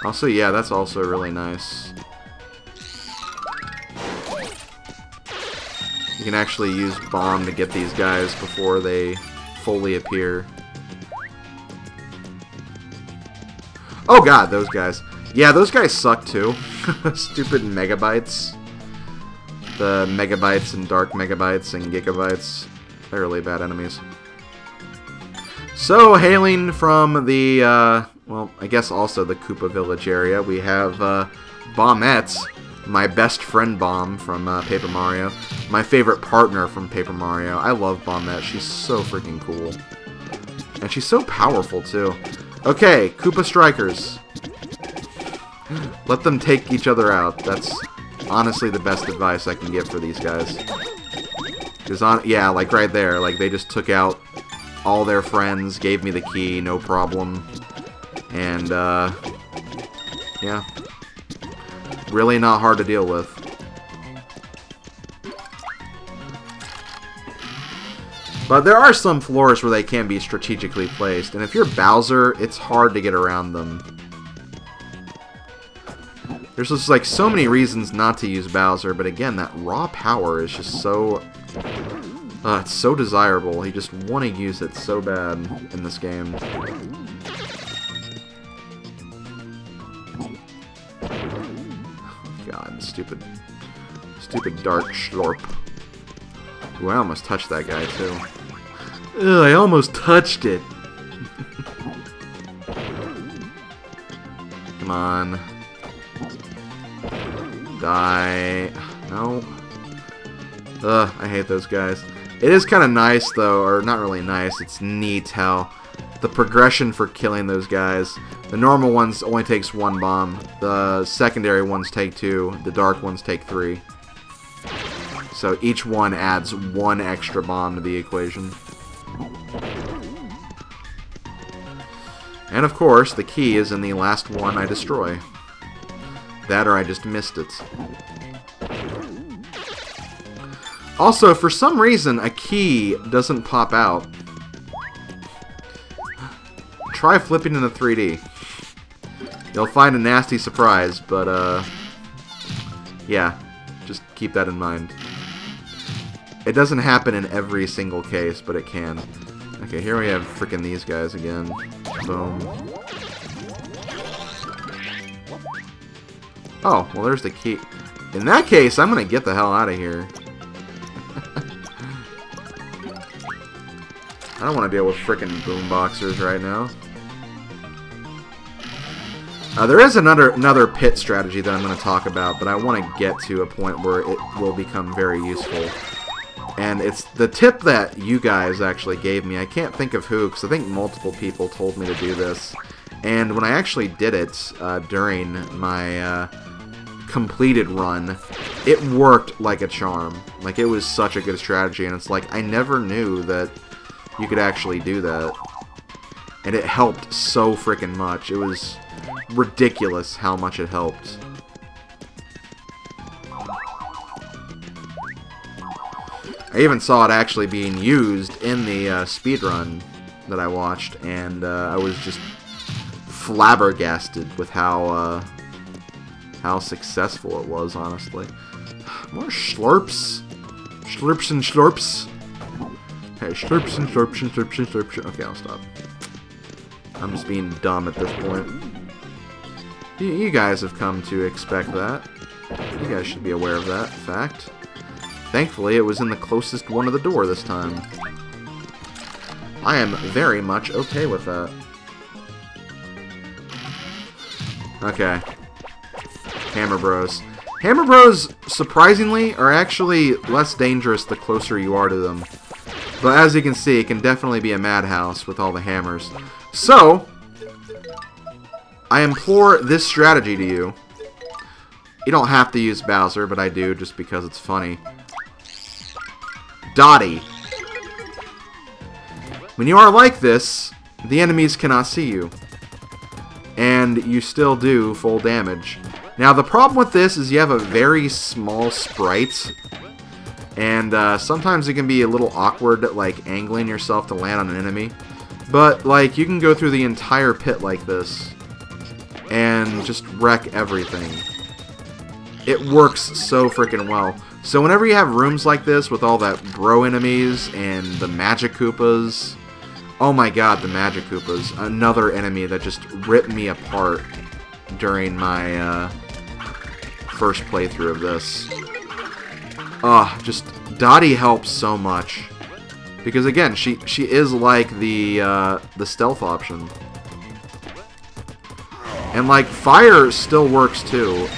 Also, yeah, that's also really nice. You can actually use bomb to get these guys before they fully appear. Oh god, those guys. Yeah, those guys suck too. Stupid megabytes. The megabytes and dark megabytes and gigabytes. They're really bad enemies. So, hailing from the, well, I guess also the Koopa Village area, we have Bombette, my best friend Bomb from Paper Mario. My favorite partner from Paper Mario. I love Bombette. She's so freaking cool. And she's so powerful, too. Okay, Koopa Strikers. Let them take each other out. That's honestly the best advice I can give for these guys. Because, yeah, like right there, like they just took out all their friends, gave me the key, no problem. And, yeah. Really not hard to deal with. But there are some floors where they can be strategically placed, and if you're Bowser, it's hard to get around them. There's just like so many reasons not to use Bowser, but again, that raw power is just so... it's so desirable. You just want to use it so bad in this game. God, stupid dark schlorp. Ooh, I almost touched that guy too. Ugh, I almost touched it. Come on. Die. No. Ugh, I hate those guys. It is kind of nice, though, or not really nice, it's neat how the progression for killing those guys, the normal ones only takes 1 bomb, the secondary ones take 2, the dark ones take 3. So each one adds 1 extra bomb to the equation. And of course, the key is in the last one I destroy. That or I just missed it. Also, for some reason, a key doesn't pop out. Try flipping into 3D. You'll find a nasty surprise, but, yeah, just keep that in mind. It doesn't happen in every single case, but it can. Okay, here we have frickin' these guys again. Boom. Oh, well there's the key. In that case, I'm gonna get the hell out of here. I don't want to deal with frickin' boomboxers right now. There is another pit strategy that I'm going to talk about, but I want to get to a point where it will become very useful. And it's the tip that you guys actually gave me. I can't think of who, because I think multiple people told me to do this. And when I actually did it during my completed run, it worked like a charm. Like, it was such a good strategy, and it's like, I never knew that you could actually do that. And it helped so freaking much. It was ridiculous how much it helped. I even saw it actually being used in the speedrun that I watched, and I was just flabbergasted with how successful it was, honestly. More slurps. Slurps and slurps. Hey, slurps and slurps and slurps and slurps. Okay, I'll stop. I'm just being dumb at this point. You guys have come to expect that. You guys should be aware of that fact. Thankfully, it was in the closest one to the door this time. I am very much okay with that. Okay. Hammer Bros. Hammer Bros, surprisingly, are actually less dangerous the closer you are to them. But as you can see, it can definitely be a madhouse with all the hammers. So, I implore this strategy to you. You don't have to use Bowser, but I do just because it's funny. Dottie. When you are like this, the enemies cannot see you. And you still do full damage. Now, the problem with this is you have a very small sprite. And sometimes it can be a little awkward, like, angling yourself to land on an enemy. But, like, you can go through the entire pit like this. and just wreck everything. It works so freaking well. So whenever you have rooms like this with all that bro enemies and the Magic Koopas, oh my god, the Magic Koopas, another enemy that just ripped me apart during my first playthrough of this. Just Dottie helps so much. Because again, she is like the stealth option. And like fire still works too.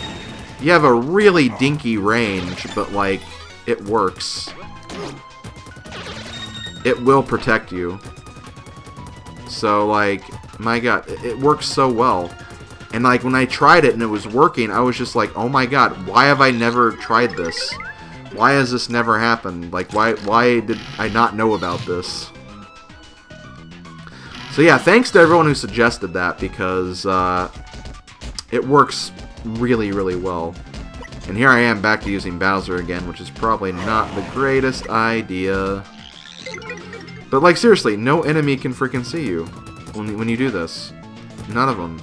You have a really dinky range, but like it works. It will protect you. So like, my god, it works so well. And like when I tried it and it was working, I was just like, oh my god, why have I never tried this? Why has this never happened? Like, why did I not know about this? So yeah, thanks to everyone who suggested that, because it works really, really well. And here I am back to using Bowser again, which is probably not the greatest idea. But like, seriously, no enemy can freaking see you when you do this. None of them.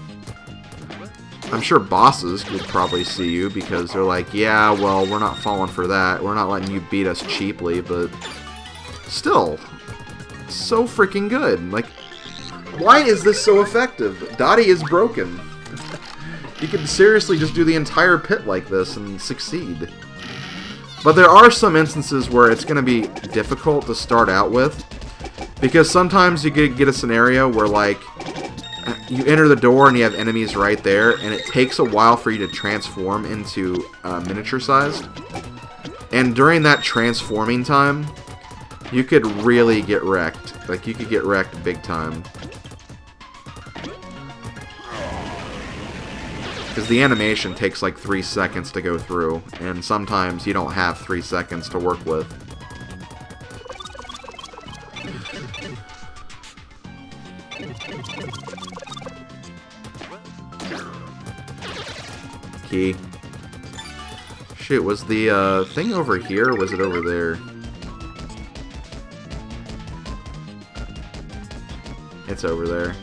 I'm sure bosses would probably see you because they're like, yeah, well, we're not falling for that. We're not letting you beat us cheaply, but still, so freaking good. Like, why is this so effective? Dottie is broken. You could seriously just do the entire pit like this and succeed. But there are some instances where it's going to be difficult to start out with, because sometimes you could get a scenario where, like, you enter the door and you have enemies right there, and it takes a while for you to transform into miniature sized. And during that transforming time, you could really get wrecked. Like, you could get wrecked big time. Because the animation takes like 3 seconds to go through, and sometimes you don't have 3 seconds to work with. Key. Shoot, was the thing over here, or was it over there? It's over there.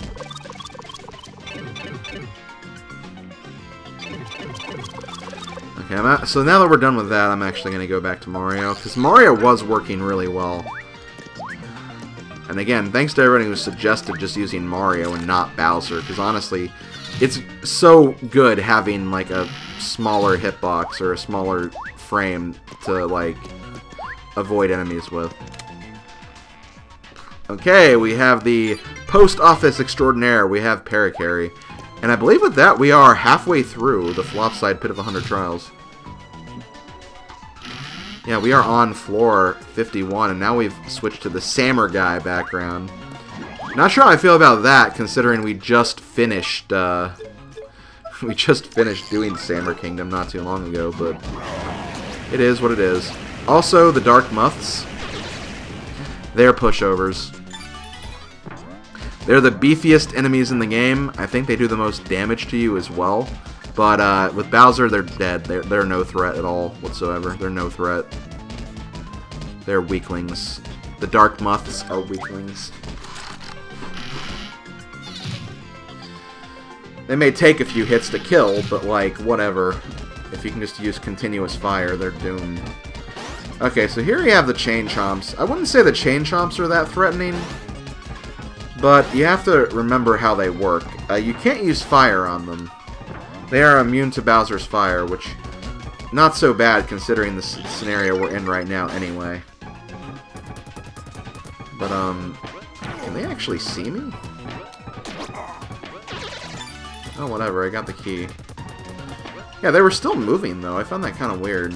Okay, so now that we're done with that, I'm actually going to go back to Mario, because Mario was working really well. And again, thanks to everyone who suggested just using Mario and not Bowser, because honestly, it's so good having like a smaller hitbox or a smaller frame to like avoid enemies with. Okay, we have the Post Office Extraordinaire. We have Parakarry. And I believe with that we are halfway through the Flopside Pit of 100 Trials. Yeah, we are on floor 51, and now we've switched to the Sammer Guy background. Not sure how I feel about that, considering we just finished doing Sammer Kingdom not too long ago, but it is what it is. Also, the Dark Muths, they're pushovers. They're the beefiest enemies in the game. I think they do the most damage to you as well. But with Bowser, they're dead. They're no threat at all whatsoever. They're no threat. They're weaklings. The Dark Muths are weaklings. They may take a few hits to kill, but like, whatever. If you can just use continuous fire, they're doomed. Okay, so here you have the Chain Chomps. I wouldn't say the Chain Chomps are that threatening, but you have to remember how they work. You can't use fire on them. They are immune to Bowser's fire, which, not so bad considering the scenario we're in right now anyway. But, can they actually see me? Oh, whatever, I got the key. Yeah, they were still moving, though. I found that kind of weird.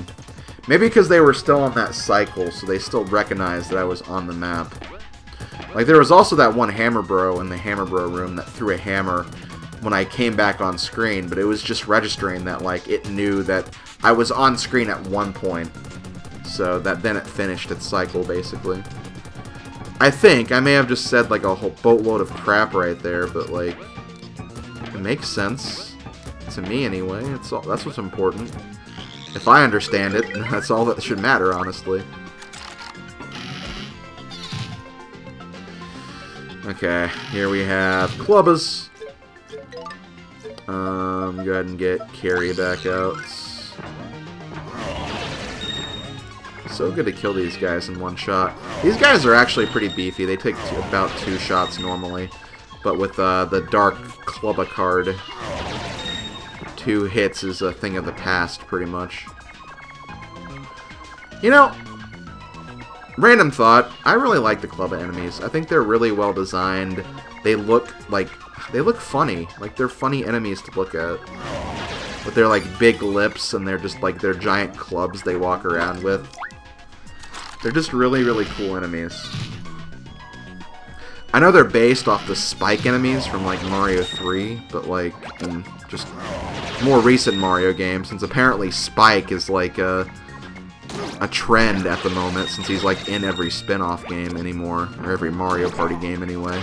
Maybe because they were still on that cycle, so they still recognized that I was on the map. Like, there was also that one Hammer Bro in the Hammer Bro room that threw a hammer when I came back on screen, but it was just registering that, like, it knew that I was on screen at one point. So that then it finished its cycle, basically. I think. I may have just said, like, a whole boatload of crap right there, but, like, it makes sense. To me, anyway. That's what's important. If I understand it, that's all that should matter, honestly. Okay, here we have Clubbas. Go ahead and get Carry back out. So good to kill these guys in one shot. These guys are actually pretty beefy. They take about 2 shots normally. But with the Dark Clubba card, 2 hits is a thing of the past, pretty much. You know, random thought, I really like the Clubba enemies. I think they're really well designed. They look funny. Like, they're funny enemies to look at. With their, like, big lips and they're just, like, their giant clubs they walk around with. They're just really, really cool enemies. I know they're based off the Spike enemies from, like, Mario 3, but, like, in just more recent Mario games, since apparently Spike is, like, a trend at the moment, since he's, like, in every spin-off game anymore, or every Mario Party game anyway.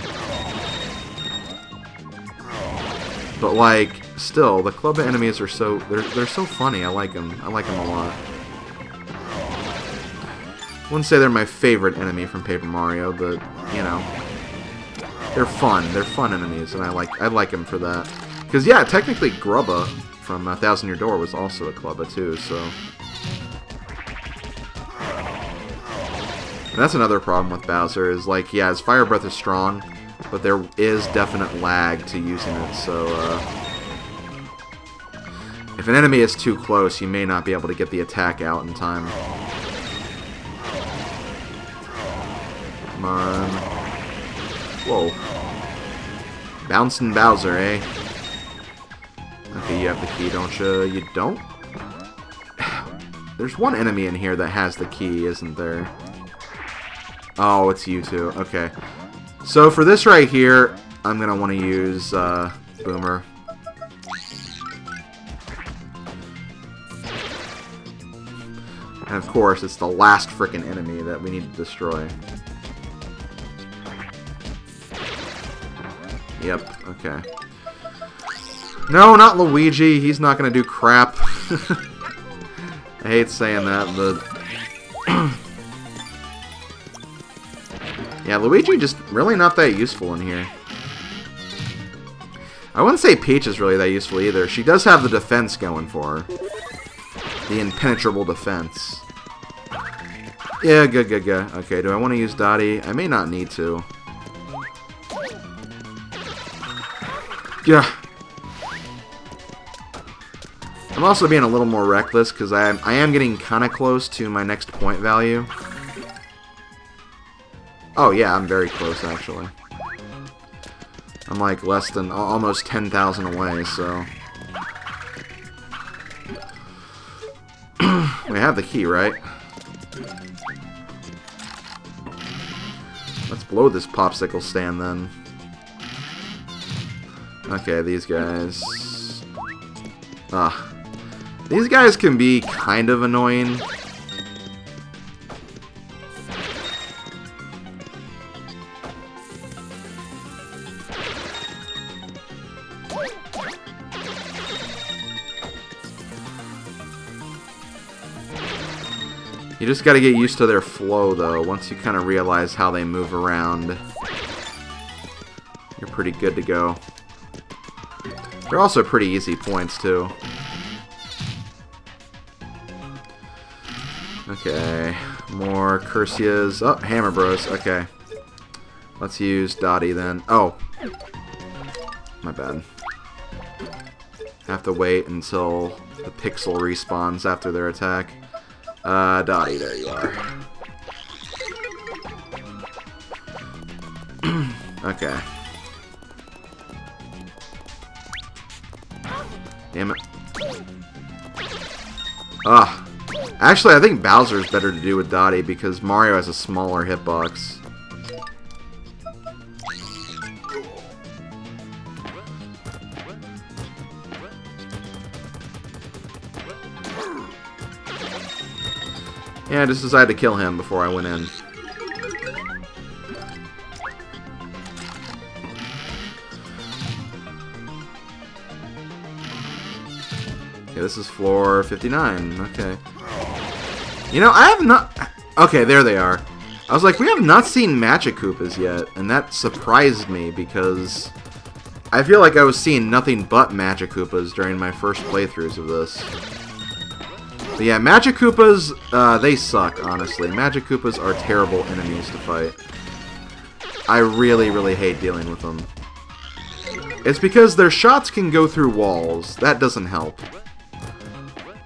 But, like, still, the Clubba enemies are so, they're so funny. I like them. I like them a lot. I wouldn't say they're my favorite enemy from Paper Mario, but, you know, they're fun. They're fun enemies, and I like them for that. Because, yeah, technically Grubba from 1000 Year Door was also a Clubba, too, so... And that's another problem with Bowser, is, like, yeah, his Fire Breath is strong, but there is definite lag to using it, so, if an enemy is too close, you may not be able to get the attack out in time. Come on. Whoa. Bouncing Bowser, eh? Okay, you have the key, don't you? You don't? There's one enemy in here that has the key, isn't there? Oh, it's you two. Okay. So for this right here, I'm going to want to use Boomer. And of course, it's the last frickin' enemy that we need to destroy. Yep, okay. No, not Luigi. He's not going to do crap. I hate saying that, but... yeah, Luigi just really not that useful in here. I wouldn't say Peach is really that useful either. She does have the defense going for her. The impenetrable defense. Yeah, good. Okay, do I want to use Dottie? I may not need to. Yeah. I'm also being a little more reckless because I am getting kind of close to my next point value. Oh yeah, I'm very close actually. I'm like less than almost 10,000 away, so we have the key, right? Let's blow this popsicle stand then. Okay, these guys. These guys can be kind of annoying. You just gotta get used to their flow, though. Once you kind of realize how they move around, you're pretty good to go. They're also pretty easy points, too. Okay, more Cursias. Oh, Hammer Bros. Okay. Let's use Dottie then. Oh. My bad. Have to wait until the pixel respawns after their attack. Dottie, there you are. Okay. Damn it. Actually, I think Bowser's better to do with Dottie because Mario has a smaller hitbox. Yeah, I just decided to kill him before I went in. Okay, this is floor 59. Okay. You know, I have not... Okay, there they are. I was like, we have not seen Magic Koopas yet, and that surprised me because I feel like I was seeing nothing but Magic Koopas during my first playthroughs of this. But yeah, Magic Koopas, they suck, honestly. Magic Koopas are terrible enemies to fight. I really, really hate dealing with them. It's because their shots can go through walls. That doesn't help.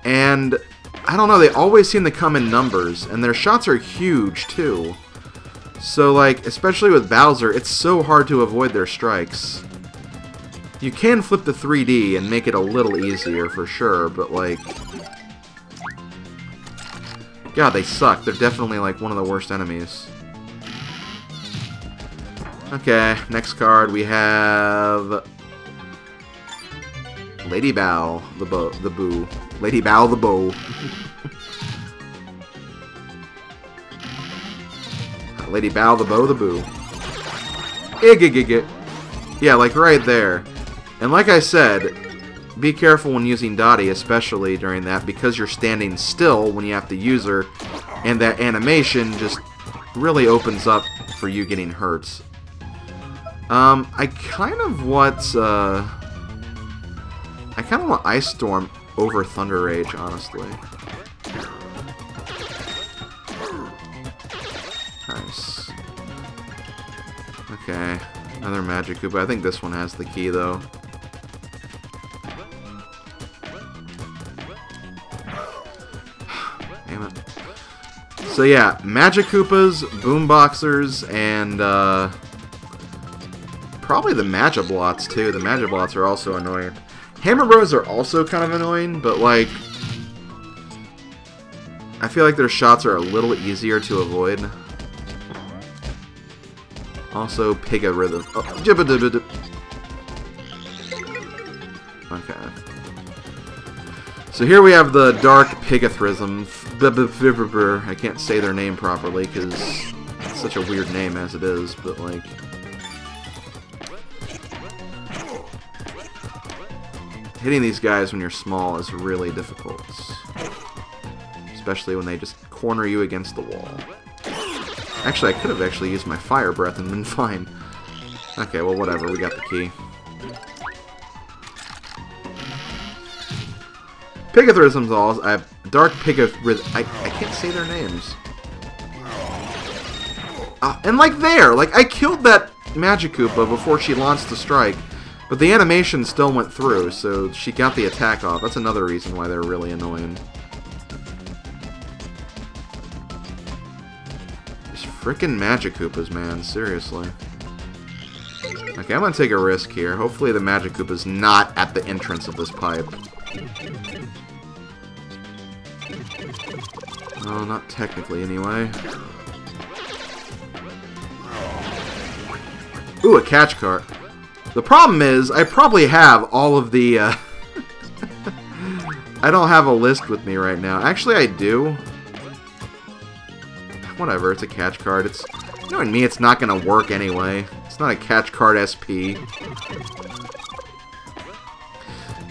And, I don't know, they always seem to come in numbers, and their shots are huge, too. So, like, especially with Bowser, it's so hard to avoid their strikes. You can flip the 3D and make it a little easier, for sure, but, like... God, they suck. They're definitely, like, one of the worst enemies. Okay, next card we have... Lady Bow, the Boo. Lady Bow, the Bow. Lady Bow, the Bow, the Boo. Yeah, like right there. And like I said, be careful when using Dottie, especially during that, because you're standing still when you have to use her, and that animation just really opens up for you getting hurt. I kind of want Ice Storm over Thunder Rage, honestly. Nice. Okay, another Magic Koopa. I think this one has the key, though. Damn it. So yeah, Magic Koopas, Boomboxers, and probably the Magiblots, too. The Magiblots are also annoying. Hammer Bros are also kind of annoying, but, like, I feel like their shots are a little easier to avoid. Also, Pigarhythm. Oh, jibbidibidib. Okay. So here we have the Dark Pigarhythm. I can't say their name properly because it's such a weird name as it is, but, like... Hitting these guys when you're small is really difficult. Especially when they just corner you against the wall. Actually, I could have actually used my Fire Breath and been fine. Okay, well, whatever. We got the key. Pigarhythm's all. I have Dark Pigarhythm. I can't say their names. And like there! Like, I killed that Magic Koopa before she launched the strike. But the animation still went through, so she got the attack off. That's another reason why they're really annoying. These frickin' Magic Koopas, man. Seriously. Okay, I'm gonna take a risk here. Hopefully the Magic Koopa's not at the entrance of this pipe. No, not technically, anyway. Ooh, a catch card. The problem is, I probably have all of the, I don't have a list with me right now. Actually, I do. Whatever, it's a catch card. It's, knowing me, it's not going to work anyway. It's not a catch card SP.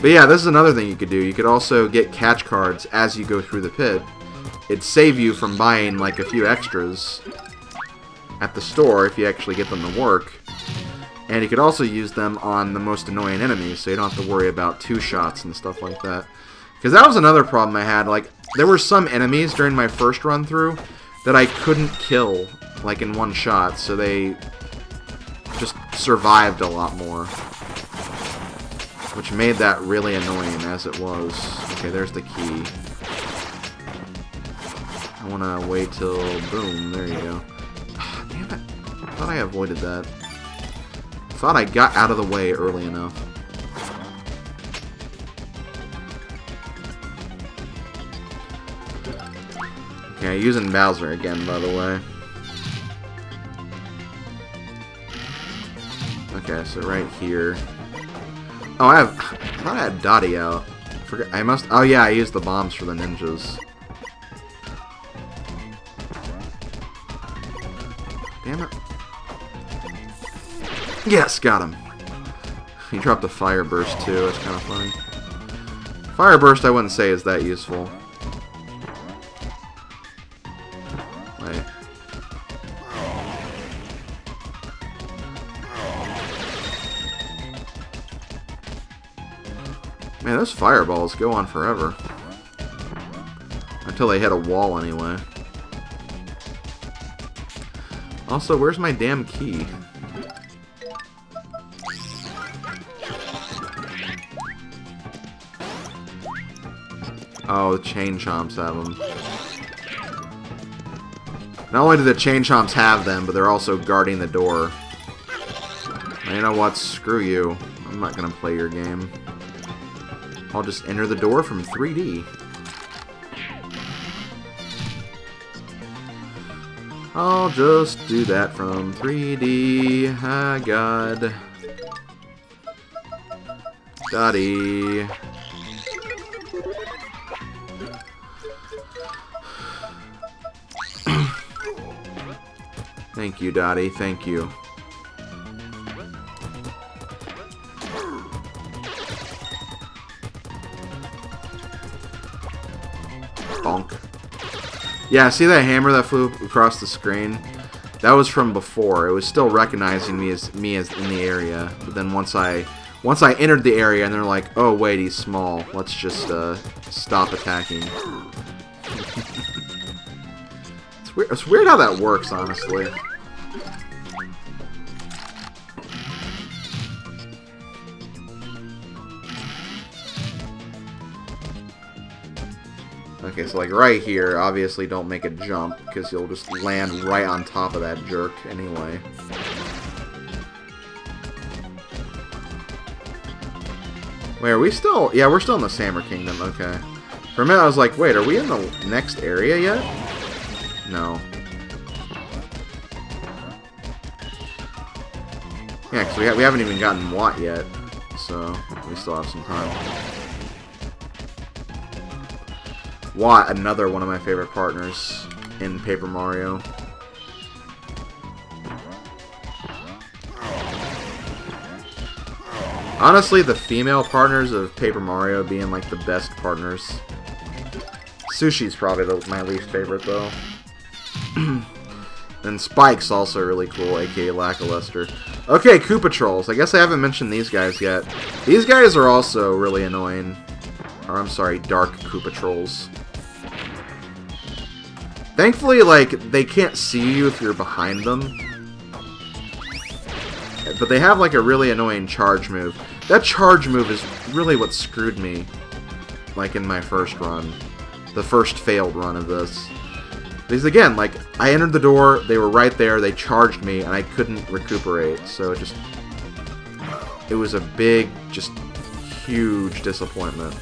But yeah, this is another thing you could do. You could also get catch cards as you go through the pit. It'd save you from buying, like, a few extras at the store if you actually get them to work. And you could also use them on the most annoying enemies, so you don't have to worry about two shots and stuff like that. Because that was another problem I had. Like, there were some enemies during my first run-through that I couldn't kill, like, in one shot, so they just survived a lot more. Which made that really annoying as it was. Okay, there's the key. I want to wait till... Boom, there you go. Damn it. I thought I avoided that. Thought I got out of the way early enough. Okay, using Bowser again, by the way. Okay, so right here. Oh, I thought I had Dottie out. Oh yeah, I used the bombs for the ninjas. Damn it. Yes, got him. He dropped a Fire Burst too, that's kind of funny. Fire Burst I wouldn't say is that useful. Wait. Man, those fireballs go on forever. Until they hit a wall anyway. Also, where's my damn key? Oh, the Chain Chomps have them. Not only do the Chain Chomps have them, but they're also guarding the door. And you know what? Screw you. I'm not gonna play your game. I'll just enter the door from 3D. I'll just do that from 3D. Ah, God. Dottie. Thank you, Dottie. Thank you. Bonk. Yeah, see that hammer that flew across the screen? That was from before. It was still recognizing me as in the area. But then once I entered the area and they're like, oh wait, he's small. Let's just stop attacking. It's weird how that works, honestly. Okay, so like right here, obviously don't make a jump, because you'll just land right on top of that jerk anyway. Wait, are we still... Yeah, we're still in the Sammer Kingdom, okay. For a minute I was like, wait, are we in the next area yet? No. Yeah, because we haven't even gotten Watt yet, so we still have some time. Watt, another one of my favorite partners in Paper Mario. Honestly, the female partners of Paper Mario being like the best partners. Sushi's probably my least favorite though. And Spike's also really cool, aka Lackluster. Okay, Koopa Trolls. I guess I haven't mentioned these guys yet. These guys are also really annoying. Or I'm sorry, Dark Koopa Trolls. Thankfully, like, they can't see you if you're behind them. But they have, like, a really annoying charge move. That charge move is really what screwed me, like, in my first run. The first failed run of this. Because, again, like, I entered the door, they were right there, they charged me, and I couldn't recuperate. So it just... It was a big, just huge disappointment.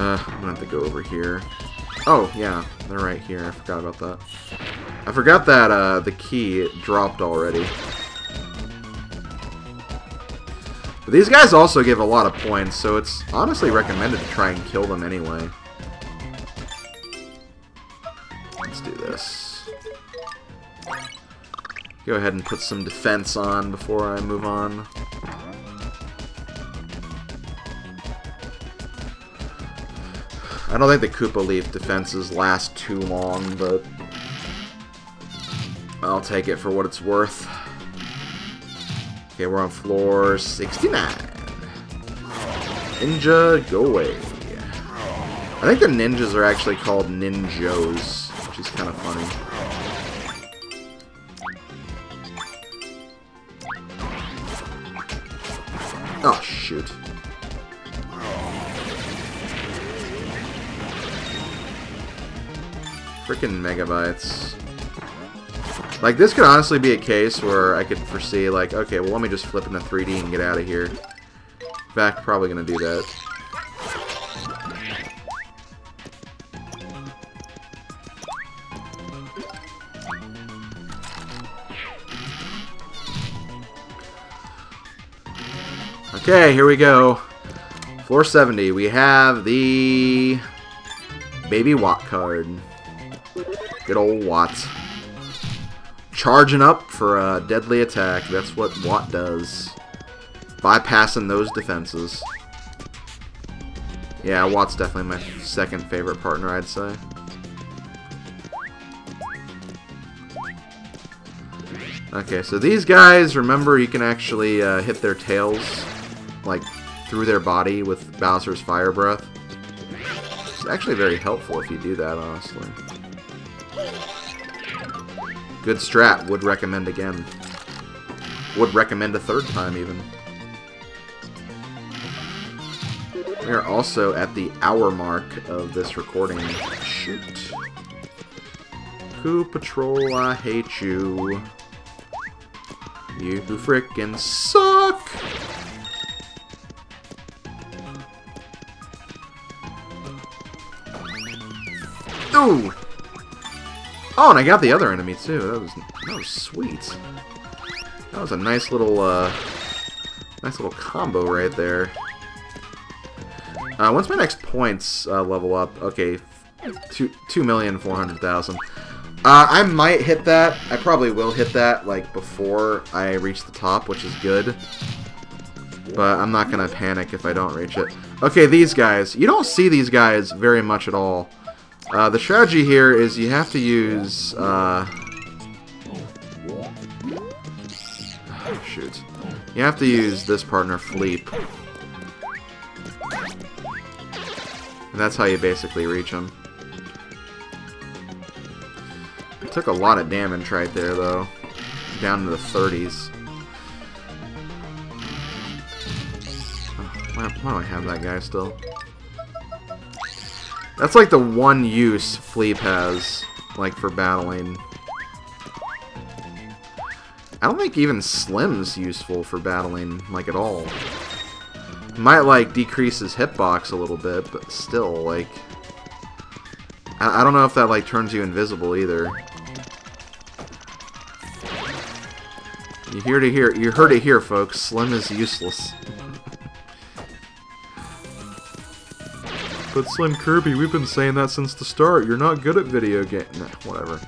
I'm gonna have to go over here. Oh, yeah, they're right here. I forgot about that. I forgot that the key dropped already. But these guys also give a lot of points, so it's honestly recommended to try and kill them anyway. Let's do this. Go ahead and put some defense on before I move on. I don't think the Koopa Leaf defenses last too long, but I'll take it for what it's worth. Okay, we're on floor 69. Ninja, go away. I think the ninjas are actually called ninjos, which is kind of funny. Oh, shoot. Frickin' megabytes. Like, this could honestly be a case where I could foresee, like, okay, well, let me just flip into 3D and get out of here. In fact, probably gonna do that. Okay, here we go. Floor 70, we have the Baby Watt card. Good old Watt. Charging up for a deadly attack. That's what Watt does. Bypassing those defenses. Yeah, Watt's definitely my second favorite partner, I'd say. Okay, so these guys, remember, you can actually hit their tails, like, through their body with Bowser's Fire Breath. It's actually very helpful if you do that, honestly. Good strat. Would recommend again. Would recommend a third time, even. We are also at the hour mark of this recording. Shoot. Coup Patrol, I hate you. You frickin' suck! Ooh! Oh, and I got the other enemy too. That was sweet. That was a nice little combo right there. Once my next points level up, okay, 2,400,000. I might hit that. I probably will hit that like before I reach the top, which is good. But I'm not gonna panic if I don't reach it. Okay, these guys. You don't see these guys very much at all. The strategy here is you have to use, shoot. You have to use this partner, Fleep. And that's how you basically reach them. It took a lot of damage right there, though. Down to the 30s. Oh, why do I have that guy still? That's like the one use Fleep has, like, for battling. I don't think even Slim's useful for battling, like, at all. Might, like, decrease his hitbox a little bit, but still, like... I don't know if that, like, turns you invisible either. You heard it here, folks. Slim is useless. But SlimKirby, we've been saying that since the start. You're not good at video games. Nah, whatever.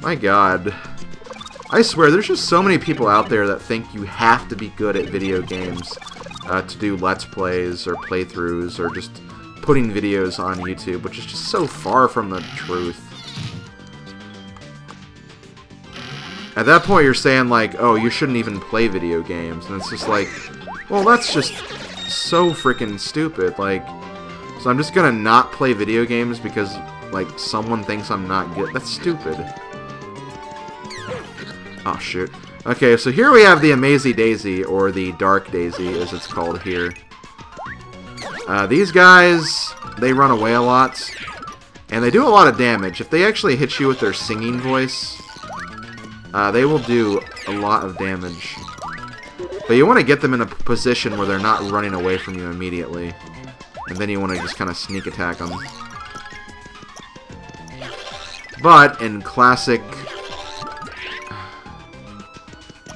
My god. I swear, there's just so many people out there that think you have to be good at video games to do Let's Plays or playthroughs or just putting videos on YouTube, which is just so far from the truth. At that point, you're saying, like, oh, you shouldn't even play video games. And it's just like, well, that's just so freaking stupid. Like, so I'm just gonna not play video games because, like, someone thinks I'm not good. That's stupid. Oh, shoot. Okay, so here we have the Amazy Daisy, or the Dark Daisy, as it's called here. These guys, they run away a lot, and they do a lot of damage. If they actually hit you with their singing voice, they will do a lot of damage. But you want to get them in a position where they're not running away from you immediately. And then you want to just kind of sneak attack them. But in classic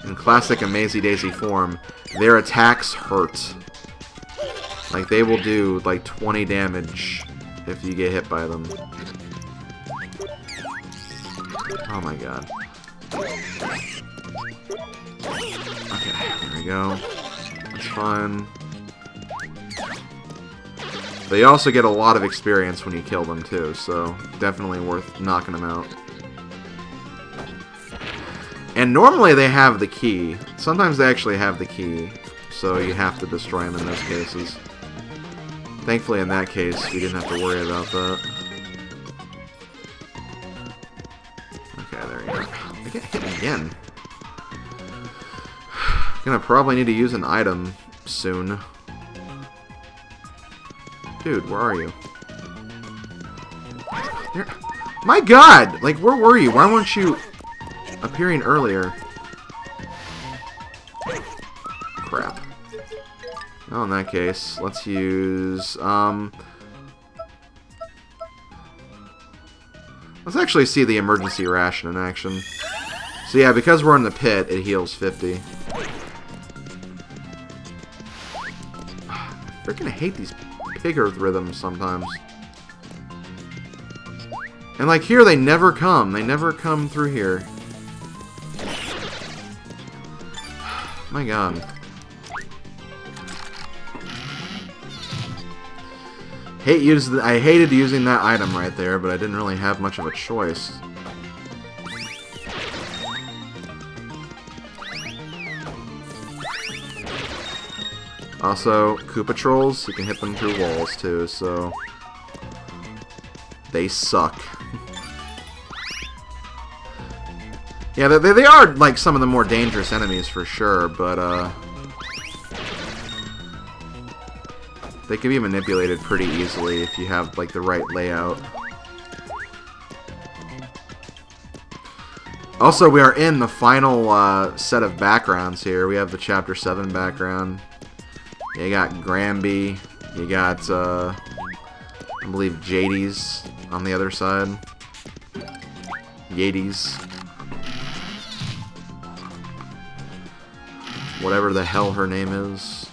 Amazy Daisy form, their attacks hurt. Like, they will do like 20 damage if you get hit by them. Oh my god. Okay, there we go. That's fine. But you also get a lot of experience when you kill them too, so definitely worth knocking them out. And normally they have the key. Sometimes they actually have the key, so you have to destroy them in those cases. Thankfully in that case, we didn't have to worry about that. Okay, there you go. I get hit again. Gonna probably need to use an item soon. Dude, where are you? My god! Like, where were you? Why weren't you appearing earlier? Crap. Oh, in that case, let's use, let's actually see the emergency ration in action. So yeah, because we're in the pit, it heals 50. I freaking hate these pig earth rhythms sometimes. And like here, they never come. They never come through here. My god. I hated using that item right there, but I didn't really have much of a choice. Also, Koopa Trolls, you can hit them through walls too, so they suck. Yeah, they are like some of the more dangerous enemies for sure, but they can be manipulated pretty easily if you have like the right layout. Also, we are in the final set of backgrounds here. We have the Chapter 7 background. You got Granby. You got, I believe, Jades on the other side. Yades. Whatever the hell her name is.